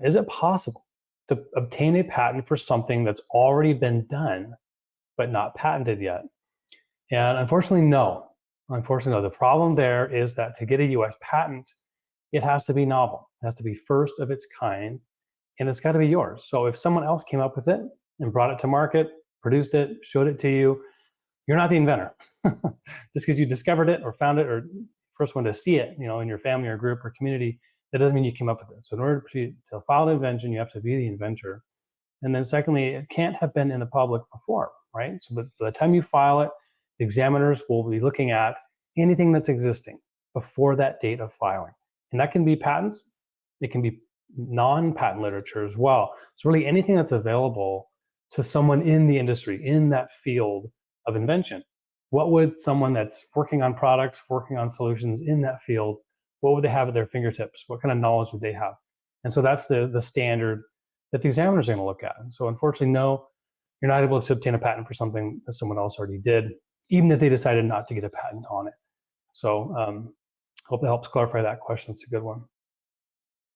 Is it possible to obtain a patent for something that's already been done, but not patented yet? And unfortunately, no. Unfortunately, no. The problem there is that to get a US patent, it has to be novel. It has to be first of its kind, and it's got to be yours. So if someone else came up with it and brought it to market, produced it, showed it to you, you're not the inventor. Just because you discovered it or found it or first one to see it, in your family or group or community, that doesn't mean you came up with it. So in order to file an invention, you have to be the inventor. And then secondly, it can't have been in the public before, right? So by the time you file it, the examiners will be looking at anything that's existing before that date of filing. And that can be patents. It can be non-patent literature as well. So really anything that's available to someone in the industry, in that field of invention. What would someone that's working on products, working on solutions in that field, what would they have at their fingertips? What kind of knowledge would they have? And so that's the standard that the examiners are going to look at. And so unfortunately, no, you're not able to obtain a patent for something that someone else already did, even if they decided not to get a patent on it. So hope that helps clarify that question. It's a good one.